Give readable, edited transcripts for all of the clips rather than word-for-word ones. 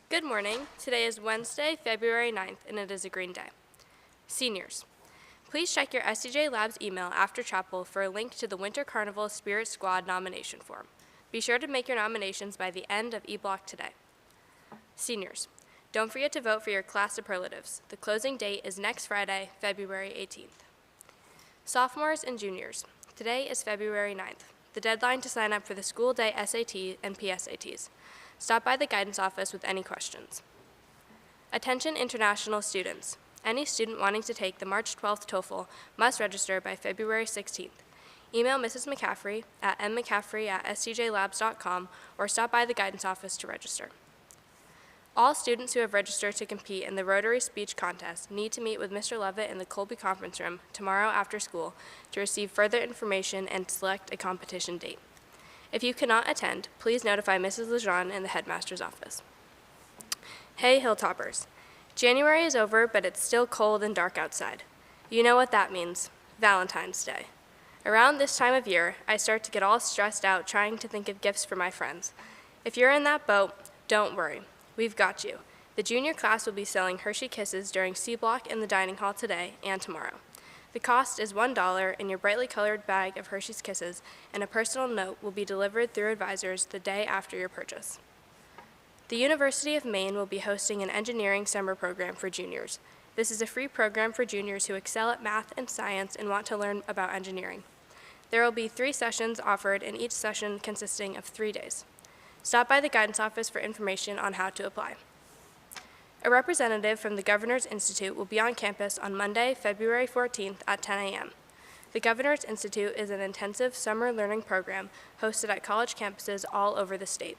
Good morning. Today is Wednesday, February 9th, and it is a green day. Seniors, please check your SCJ Labs email after chapel for a link to the Winter Carnival Spirit Squad nomination form. Be sure to make your nominations by the end of E-Block today. Seniors, don't forget to vote for your class superlatives. The closing date is next Friday, February 18th. Sophomores and juniors, today is February 9th, the deadline to sign up for the school day SAT and PSATs. Stop by the guidance office with any questions. Attention international students. Any student wanting to take the March 12th TOEFL must register by February 16th. Email Mrs. McCaffrey at mmccaffrey@scjlabs.com or stop by the guidance office to register. All students who have registered to compete in the Rotary Speech Contest need to meet with Mr. Levitt in the Colby Conference Room tomorrow after school to receive further information and select a competition date. If you cannot attend, please notify Mrs. Lejeune in the headmaster's office. Hey, Hilltoppers. January is over, but it's still cold and dark outside. You know what that means, Valentine's Day. Around this time of year, I start to get all stressed out trying to think of gifts for my friends. If you're in that boat, don't worry. We've got you. The junior class will be selling Hershey Kisses during C Block in the dining hall today and tomorrow. The cost is $1 in your brightly colored bag of Hershey's Kisses, and a personal note will be delivered through advisors the day after your purchase. The University of Maine will be hosting an engineering summer program for juniors. This is a free program for juniors who excel at math and science and want to learn about engineering. There will be 3 sessions offered, and each session consisting of 3 days. Stop by the guidance office for information on how to apply. A representative from the Governor's Institute will be on campus on Monday, February 14th at 10 a.m. The Governor's Institute is an intensive summer learning program hosted at college campuses all over the state.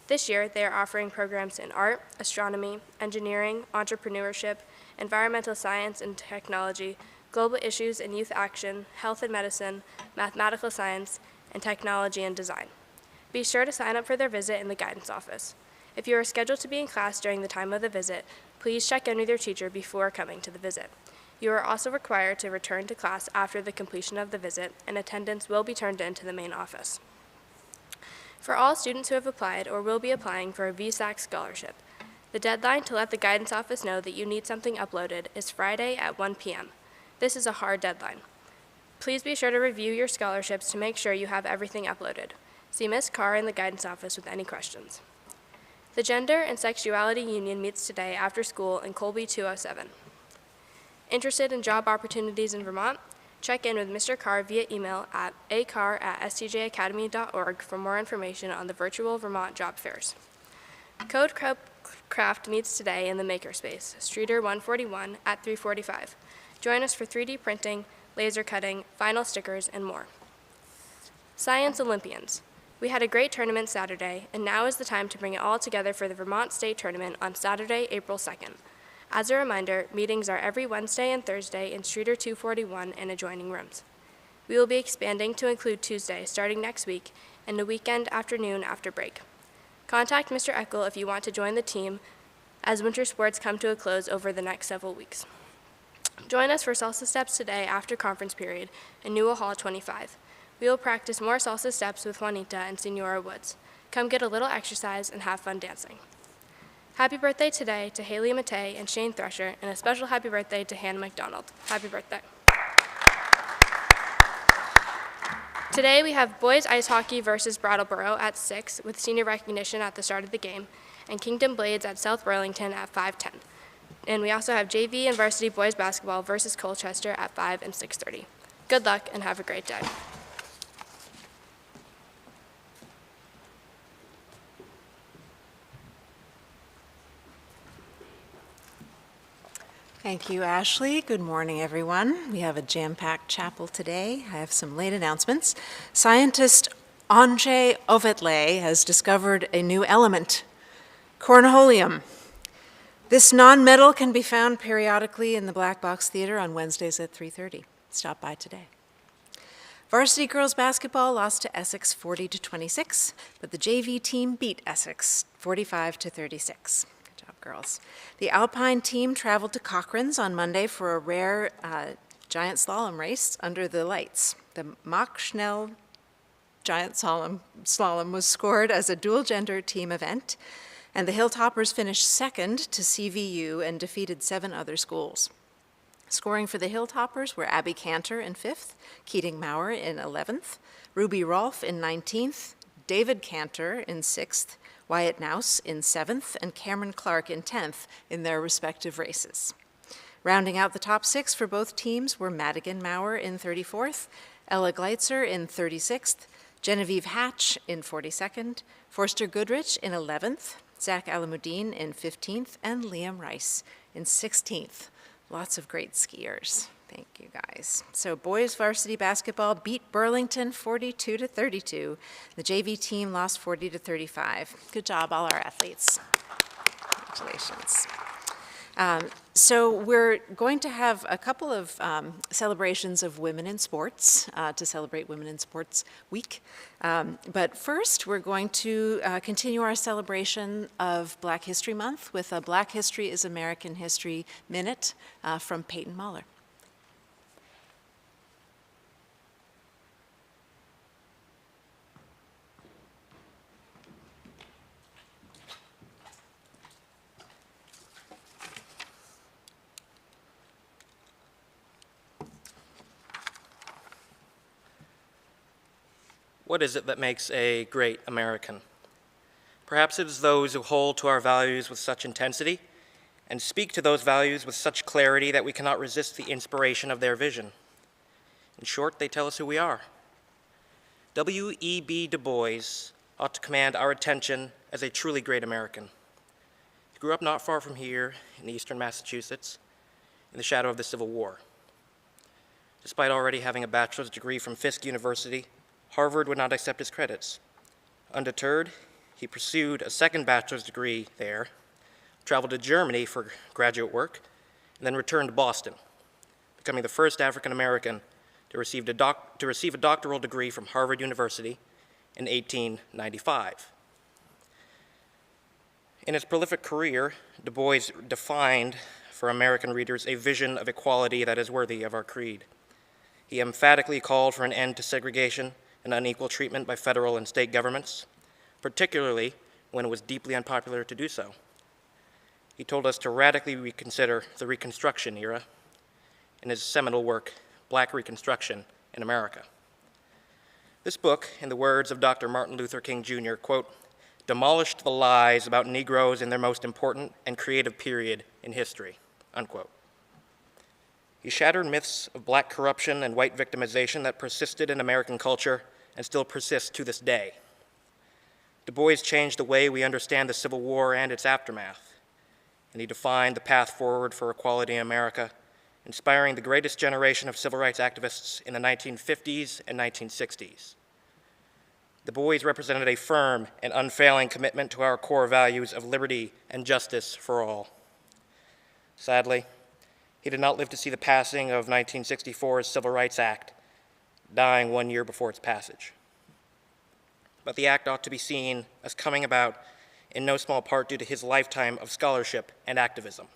This year, they are offering programs in art, astronomy, engineering, entrepreneurship, environmental science and technology, global issues and youth action, health and medicine, mathematical science, and technology and design. Be sure to sign up for their visit in the guidance office. If you are scheduled to be in class during the time of the visit, please check in with your teacher before coming to the visit. You are also required to return to class after the completion of the visit, and attendance will be turned in to the main office. For all students who have applied or will be applying for a VSAC scholarship, the deadline to let the guidance office know that you need something uploaded is Friday at 1 p.m. This is a hard deadline. Please be sure to review your scholarships to make sure you have everything uploaded. See Ms. Carr in the guidance office with any questions. The Gender and Sexuality Union meets today after school in Colby 207. Interested in job opportunities in Vermont? Check in with Mr. Carr via email at acarr@stjacademy.org for more information on the virtual Vermont job fairs. Code Craft meets today in the Makerspace, Streeter 141 at 3:45. Join us for 3D printing, laser cutting, vinyl stickers, and more. Science Olympians. We had a great tournament Saturday, and now is the time to bring it all together for the Vermont State Tournament on Saturday, April 2nd. As a reminder, meetings are every Wednesday and Thursday in Streeter 241 and adjoining rooms. We will be expanding to include Tuesday starting next week and the weekend afternoon after break. Contact Mr. Eckel if you want to join the team as winter sports come to a close over the next several weeks. Join us for salsa steps today after conference period in Newell Hall 25. We will practice more salsa steps with Juanita and Senora Woods. Come get a little exercise and have fun dancing. Happy birthday today to Haley Matei and Shane Thresher, and a special happy birthday to Hannah McDonald. Happy birthday. Today we have boys ice hockey versus Brattleboro at 6 with senior recognition at the start of the game, and Kingdom Blades at South Burlington at 5:10. And we also have JV and varsity boys basketball versus Colchester at 5 and 6:30. Good luck and have a great day. Thank you, Ashley. Good morning, everyone. We have a jam-packed chapel today. I have some late announcements. Scientist Andrzej Ovetle has discovered a new element, cornholium. This non-metal can be found periodically in the Black Box Theater on Wednesdays at 3:30. Stop by today. Varsity girls basketball lost to Essex 40-26, but the JV team beat Essex 45-36. Girls. The Alpine team traveled to Cochrane's on Monday for a rare giant slalom race under the lights. The Mach Schnell giant slalom was scored as a dual-gender team event, And the Hilltoppers finished second to CVU and defeated 7 other schools. Scoring for the Hilltoppers were Abby Cantor in 5th, Keating Maurer in 11th, Ruby Rolfe in 19th, David Cantor in 6th, Wyatt Nouse in 7th, and Cameron Clark in 10th in their respective races. Rounding out the top 6 for both teams were Madigan Maurer in 34th, Ella Gleitzer in 36th, Genevieve Hatch in 42nd, Forster Goodrich in 11th, Zach Alamuddin in 15th, and Liam Rice in 16th. Lots of great skiers. Thank you, guys. So boys varsity basketball beat Burlington 42-32. The JV team lost 40-35. Good job, all our athletes. Congratulations. So we're going to have a couple of celebrations of women in sports to celebrate Women in Sports Week. But first, we're going to continue our celebration of Black History Month with a Black History is American History Minute from Peyton Mahler. What is it that makes a great American? Perhaps it is those who hold to our values with such intensity and speak to those values with such clarity that we cannot resist the inspiration of their vision. In short, they tell us who we are. W.E.B. Du Bois ought to command our attention as a truly great American. He grew up not far from here in eastern Massachusetts, in the shadow of the Civil War. Despite already having a bachelor's degree from Fisk University, Harvard would not accept his credits. Undeterred, he pursued a second bachelor's degree there, traveled to Germany for graduate work, and then returned to Boston, becoming the first African American to receive a doctoral degree from Harvard University in 1895. In his prolific career, Du Bois defined for American readers a vision of equality that is worthy of our creed. He emphatically called for an end to segregation and unequal treatment by federal and state governments, particularly when it was deeply unpopular to do so. He told us to radically reconsider the Reconstruction era in his seminal work, Black Reconstruction in America. This book, in the words of Dr. Martin Luther King Jr., quote, demolished the lies about Negroes in their most important and creative period in history, unquote. He shattered myths of Black corruption and white victimization that persisted in American culture and still persist to this day. Du Bois changed the way we understand the Civil War and its aftermath, and he defined the path forward for equality in America, inspiring the greatest generation of civil rights activists in the 1950s and 1960s. Du Bois represented a firm and unfailing commitment to our core values of liberty and justice for all. Sadly, he did not live to see the passing of 1964's Civil Rights Act, dying 1 year before its passage. But the act ought to be seen as coming about in no small part due to his lifetime of scholarship and activism.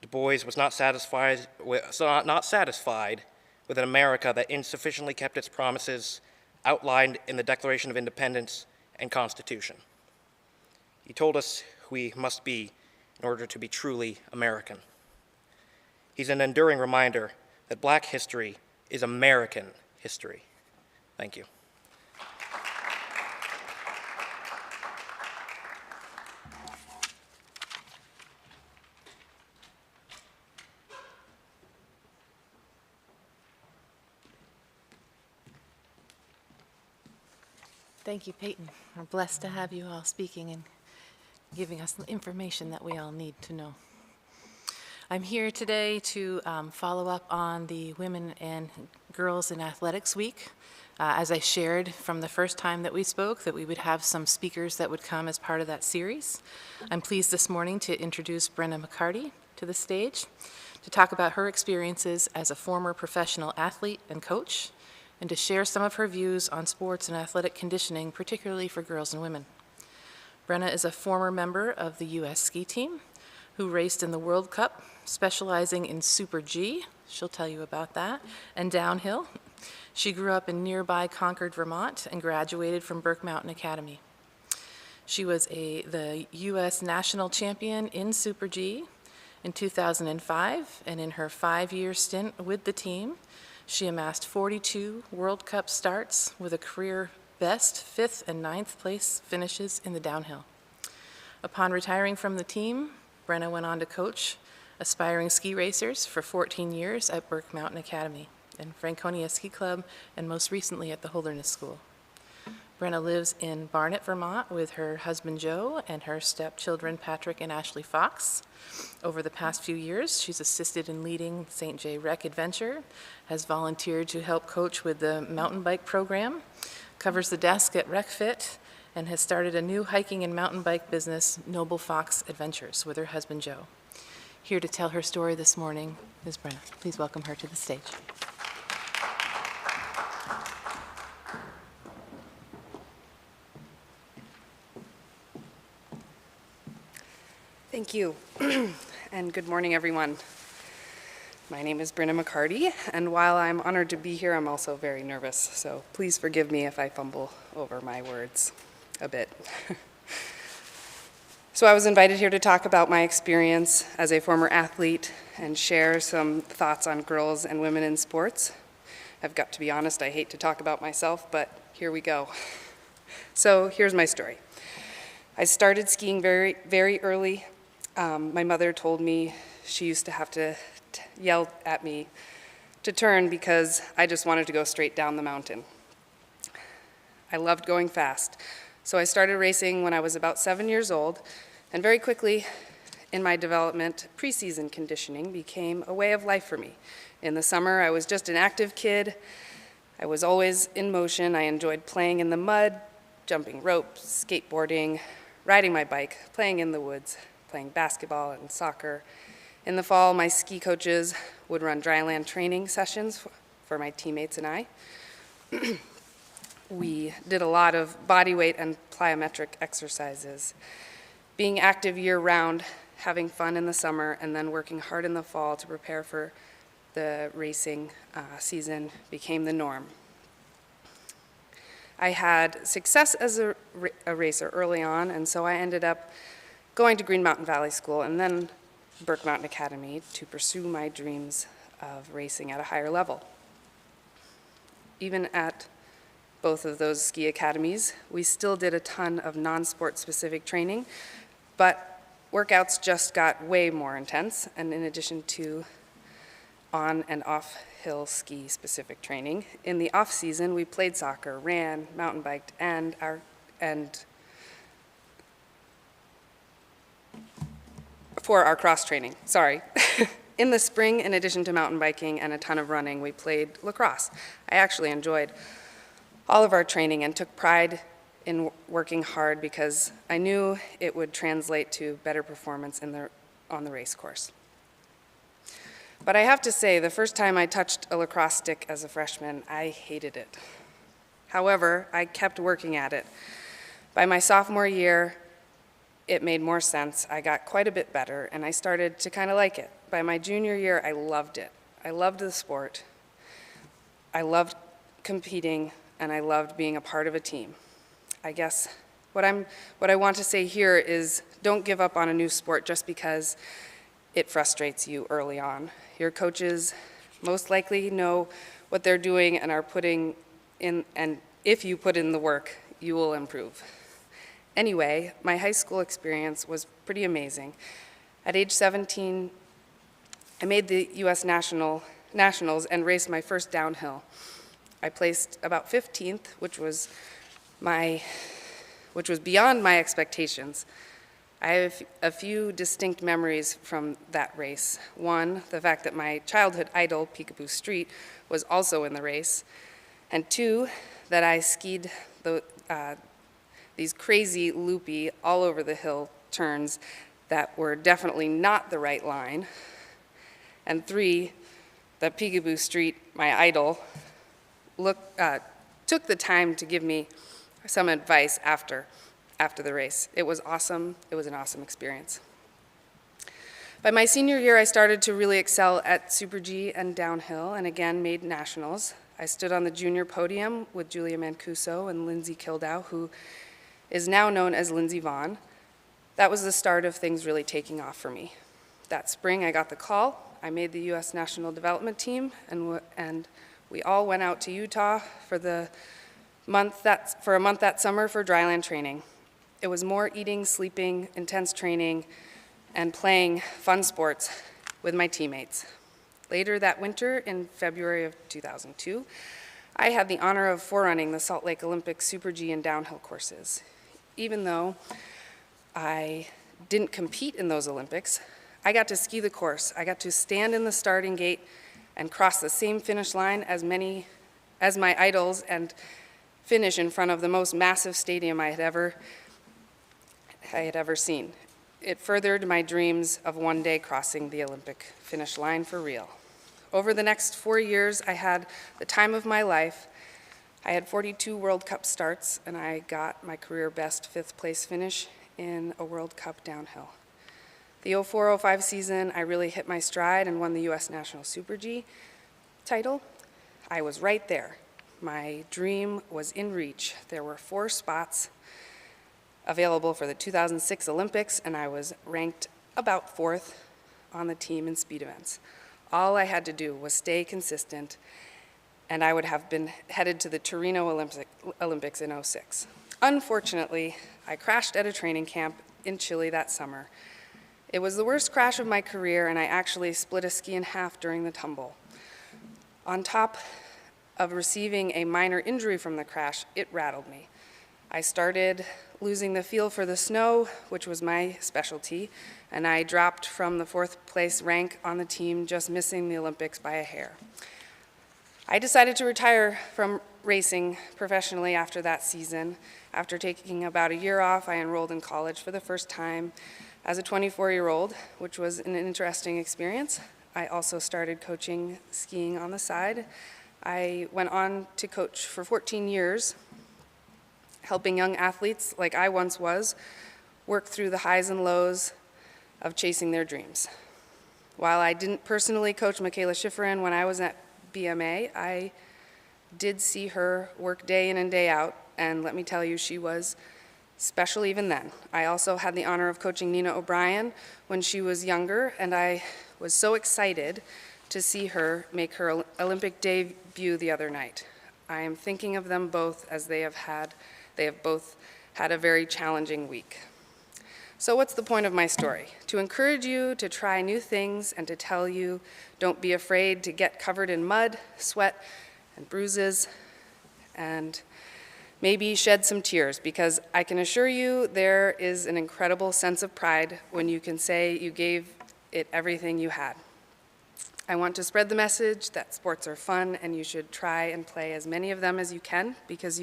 Du Bois was not satisfied with an America that insufficiently kept its promises outlined in the Declaration of Independence and Constitution. He told us who we must be in order to be truly American. He's an enduring reminder that Black history is American history. Thank you. Thank you, Peyton. We're blessed to have you all speaking and giving us the information that we all need to know. I'm here today to follow up on the Women and Girls in Athletics Week. As I shared from the first time that we spoke, that we would have some speakers that would come as part of that series. I'm pleased this morning to introduce Brenna McCarty to the stage to talk about her experiences as a former professional athlete and coach, and to share some of her views on sports and athletic conditioning, particularly for girls and women. Brenna is a former member of the U.S. ski team who raced in the World Cup, specializing in Super G, she'll tell you about that, and downhill. She grew up in nearby Concord, Vermont, and graduated from Burke Mountain Academy. She was the U.S. national champion in Super G in 2005, and in her 5-year stint with the team, she amassed 42 World Cup starts with a career best 5th and 9th place finishes in the downhill. Upon retiring from the team, Brenna went on to coach aspiring ski racers for 14 years at Burke Mountain Academy and Franconia Ski Club, and most recently at the Holderness School. Brenna lives in Barnet, Vermont with her husband Joe and her stepchildren Patrick and Ashley Fox. Over the past few years, she's assisted in leading St. J Rec Adventure, has volunteered to help coach with the mountain bike program, covers the desk at RecFit, and has started a new hiking and mountain bike business, Noble Fox Adventures, with her husband Joe. Here to tell her story this morning is Brenna. Please welcome her to the stage. Thank you, and good morning, everyone. My name is Brenna McCarty, and while I'm honored to be here, I'm also very nervous, so please forgive me if I fumble over my words a bit. So I was invited here to talk about my experience as a former athlete and share some thoughts on girls and women in sports. I've got to be honest, I hate to talk about myself, but here we go. So here's my story. I started skiing very, very early. My mother told me she used to have to yell at me to turn because I just wanted to go straight down the mountain. I loved going fast, so I started racing when I was about 7 years old, and very quickly in my development, preseason conditioning became a way of life for me. In the summer, I was just an active kid. I was always in motion. I enjoyed playing in the mud, jumping ropes, skateboarding, riding my bike, playing in the woods, playing basketball and soccer. In the fall, my ski coaches would run dryland training sessions for my teammates and I. We did a lot of body weight and plyometric exercises. Being active year-round, having fun in the summer, and then working hard in the fall to prepare for the racing season became the norm. I had success as a racer early on, and so I ended up going to Green Mountain Valley School and then Burke Mountain Academy to pursue my dreams of racing at a higher level. Even at both of those ski academies, we still did a ton of non-sport specific training, but workouts just got way more intense, and in addition to on and off hill ski specific training, in the off season we played soccer, ran, mountain biked, and for our cross training, sorry. In the spring, in addition to mountain biking and a ton of running, we played lacrosse. I actually enjoyed all of our training and took pride in working hard because I knew it would translate to better performance on the race course. But I have to say, the first time I touched a lacrosse stick as a freshman, I hated it. However, I kept working at it. By my sophomore year, it made more sense. I got quite a bit better, and I started to kind of like it. By my junior year, I loved it. I loved the sport. I loved competing, and I loved being a part of a team. I guess what I want to say here is don't give up on a new sport just because it frustrates you early on. Your coaches most likely know what they're doing and are putting in, and if you put in the work, you will improve. Anyway, my high school experience was pretty amazing. At age 17, I made the U.S. Nationals and raced my first downhill. I placed about 15th, which was beyond my expectations. I have a few distinct memories from that race. One, the fact that my childhood idol, Peekaboo Street, was also in the race. And two, that I skied these crazy, loopy, all over the hill turns that were definitely not the right line. And three, that Peekaboo Street, my idol, took the time to give me some advice after the race. It was awesome. It was an awesome experience. By my senior year, I started to really excel at Super G and downhill, and again made nationals. I stood on the junior podium with Julia Mancuso and Lindsay Kildow, who is now known as Lindsey Vaughn. That was the start of things really taking off for me. That spring, I got the call. I made the U.S. National Development Team, and we all went out to Utah for a month that summer for dryland training. It was more eating, sleeping, intense training, and playing fun sports with my teammates. Later that winter, in February of 2002, I had the honor of forerunning the Salt Lake Olympic Super G and downhill courses. Even though I didn't compete in those Olympics, I got to ski the course. I got to stand in the starting gate and cross the same finish line as my idols and finish in front of the most massive stadium I had ever seen. It furthered my dreams of one day crossing the Olympic finish line for real. Over the next 4 years, I had the time of my life. I had 42 World Cup starts, and I got my career best 5th place finish in a World Cup downhill. The 04-05 season, I really hit my stride and won the U.S. National Super G title. I was right there. My dream was in reach. There were 4 spots available for the 2006 Olympics, and I was ranked about 4th on the team in speed events. All I had to do was stay consistent, and I would have been headed to the Torino Olympics in 06. Unfortunately, I crashed at a training camp in Chile that summer. It was the worst crash of my career, and I actually split a ski in half during the tumble. On top of receiving a minor injury from the crash, it rattled me. I started losing the feel for the snow, which was my specialty, and I dropped from the 4th place rank on the team, just missing the Olympics by a hair. I decided to retire from racing professionally after that season. After taking about a year off, I enrolled in college for the first time as a 24-year-old, which was an interesting experience. I also started coaching skiing on the side. I went on to coach for 14 years, helping young athletes like I once was work through the highs and lows of chasing their dreams. While I didn't personally coach Michaela Schifrin when I was at BMA, I did see her work day in and day out, and let me tell you, she was special even then. I also had the honor of coaching Nina O'Brien when she was younger, and I was so excited to see her make her Olympic debut the other night. I am thinking of them both as they have both had a very challenging week. So what's the point of my story? To encourage you to try new things and to tell you, don't be afraid to get covered in mud, sweat, and bruises, and maybe shed some tears, because I can assure you there is an incredible sense of pride when you can say you gave it everything you had. I want to spread the message that sports are fun and you should try and play as many of them as you can, because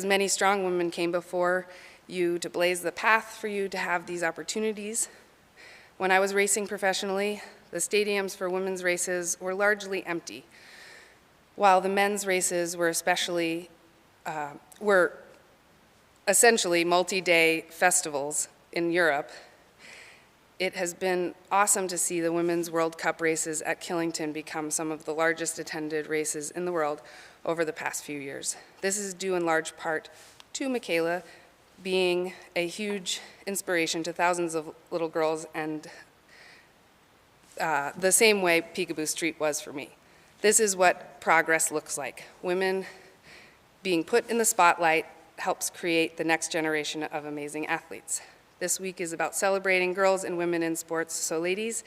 many strong women came before you to blaze the path for you to have these opportunities. When I was racing professionally, the stadiums for women's races were largely empty, while the men's races were essentially multi-day festivals in Europe. It has been awesome to see the Women's World Cup races at Killington become some of the largest attended races in the world over the past few years. This is due in large part to Michaela being a huge inspiration to thousands of little girls, and the same way Peekaboo Street was for me. This is what progress looks like. Women being put in the spotlight helps create the next generation of amazing athletes. This week is about celebrating girls and women in sports. So ladies,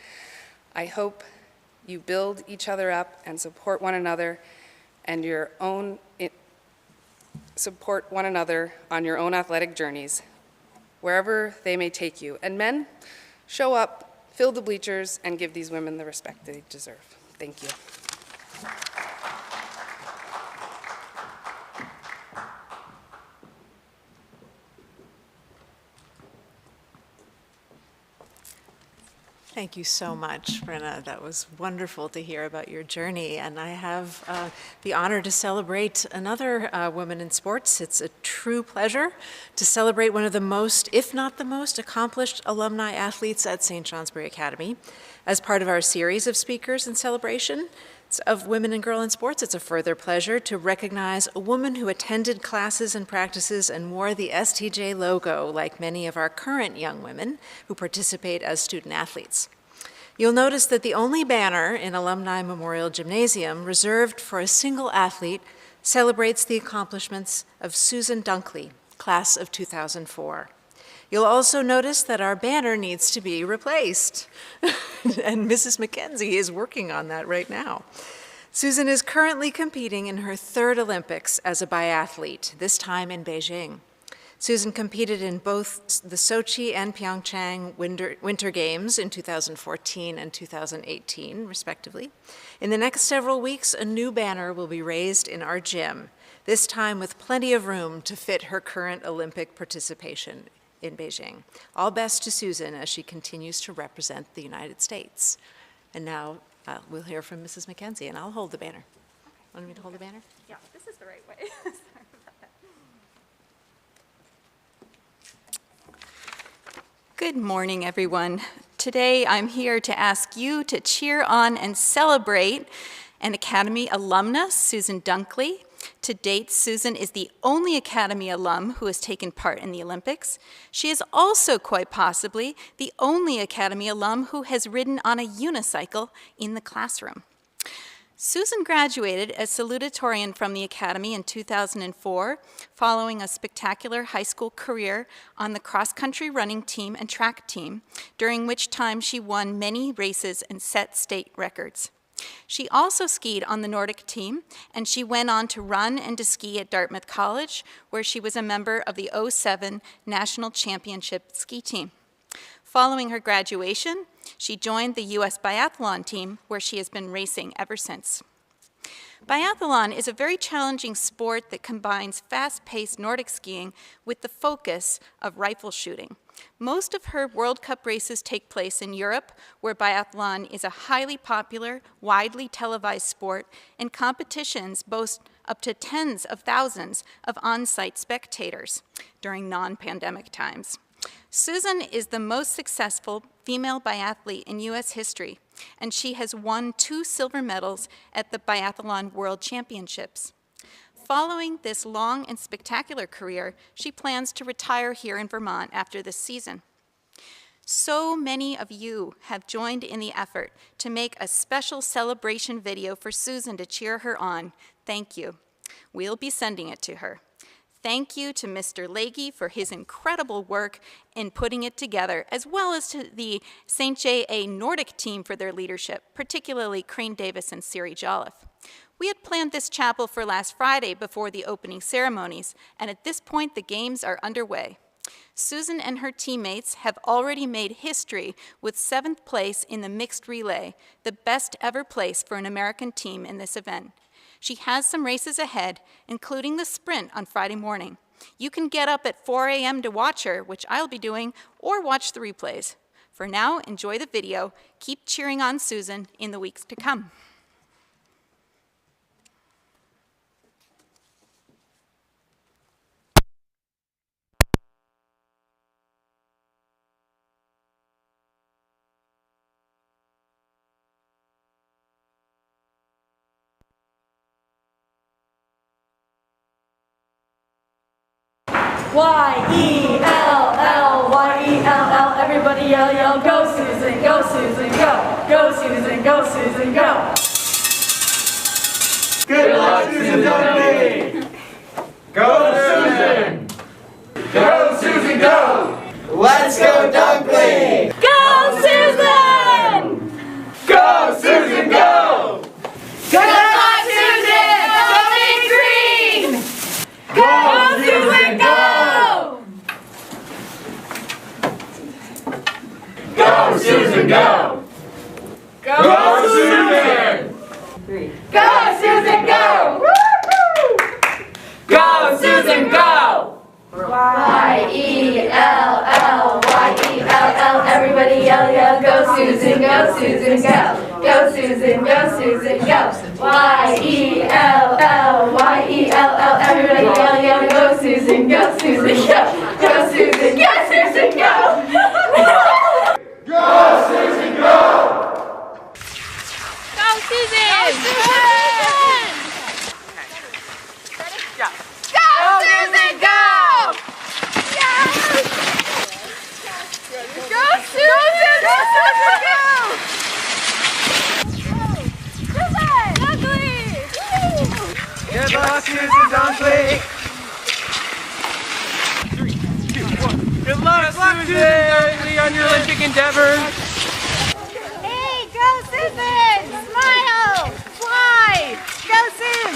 I hope you build each other up and support one another and support one another on your own athletic journeys, wherever they may take you. And men, show up, fill the bleachers, and give these women the respect they deserve. Thank you. Thank you so much, Brenna. That was wonderful to hear about your journey. And I have the honor to celebrate another woman in sports. It's a true pleasure to celebrate one of the most, if not the most, accomplished alumni athletes at St. Johnsbury Academy. As part of our series of speakers in celebration, Of Women and Girl in Sports, it's a further pleasure to recognize a woman who attended classes and practices and wore the STJ logo like many of our current young women who participate as student athletes. You'll notice that the only banner in Alumni Memorial Gymnasium reserved for a single athlete celebrates the accomplishments of Susan Dunkley, class of 2004. You'll also notice that our banner needs to be replaced, and Mrs. McKenzie is working on that right now. Susan is currently competing in her third Olympics as a biathlete, this time in Beijing. Susan competed in both the Sochi and Pyeongchang Winter Games in 2014 and 2018, respectively. In the next several weeks, a new banner will be raised in our gym, this time with plenty of room to fit her current Olympic participation in Beijing. All best to Susan as she continues to represent the United States. And now we'll hear from Mrs. McKenzie, and I'll hold the banner. Want me to hold the banner? Yeah, this is the right way. Sorry about that. Good morning, everyone. Today I'm here to ask you to cheer on and celebrate an Academy alumnus, Susan Dunkley. To date, Susan is the only Academy alum who has taken part in the Olympics. She is also quite possibly the only Academy alum who has ridden on a unicycle in the classroom. Susan graduated as salutatorian from the Academy in 2004, following a spectacular high school career on the cross-country running team and track team, during which time she won many races and set state records. She also skied on the Nordic team, and she went on to run and to ski at Dartmouth College, where she was a member of the '07 National Championship ski team. Following her graduation, she joined the U.S. biathlon team, where she has been racing ever since. Biathlon is a very challenging sport that combines fast-paced Nordic skiing with the focus of rifle shooting. Most of her World Cup races take place in Europe, where biathlon is a highly popular, widely televised sport, and competitions boast up to tens of thousands of on-site spectators during non-pandemic times. Susan is the most successful female biathlete in U.S. history, and she has won 2 silver medals at the Biathlon World Championships. Following this long and spectacular career, she plans to retire here in Vermont after this season. So many of you have joined in the effort to make a special celebration video for Susan to cheer her on. Thank you. We'll be sending it to her. Thank you to Mr. Leahy for his incredible work in putting it together, as well as to the St. J.A. Nordic team for their leadership, particularly Crane Davis and Siri Jolliffe. We had planned this chapel for last Friday before the opening ceremonies, and at this point the games are underway. Susan and her teammates have already made history with 7th place in the mixed relay, the best ever place for an American team in this event. She has some races ahead, including the sprint on Friday morning. You can get up at 4 a.m. to watch her, which I'll be doing, or watch the replays. For now, enjoy the video. Keep cheering on Susan in the weeks to come. Y-E-L-L, Y-E-L-L, everybody yell, yell, go Susan, go Susan, go. Go Susan, go Susan, go. Good luck, Susan Dunkley! Go Susan! Go Susan, go! Let's go Dunkley! Go Susan! Go Susan, go! Good luck, Susan! Go Big Green! Go Susan, go! Go Susan, go! Go Susan! Go Susan, go! Woo-hoo! Go Susan, go! Y-E-L-L, Y-E-L-L, everybody yell, yell, go Susan, go Susan, go. Go Susan, go Susan, go. Y-E-L-L, Y-E-L-L, everybody yell, yell, go Susan, go Susan, go. Go Susan, go Susan, go. Go Susan, go! Go, Susan! Best of luck, Susan Dunkley, on your Olympic endeavors. Hey, go Susan! Smile! Fly! Go Susan!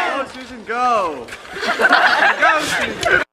Go, Susan, go! Go, Susan!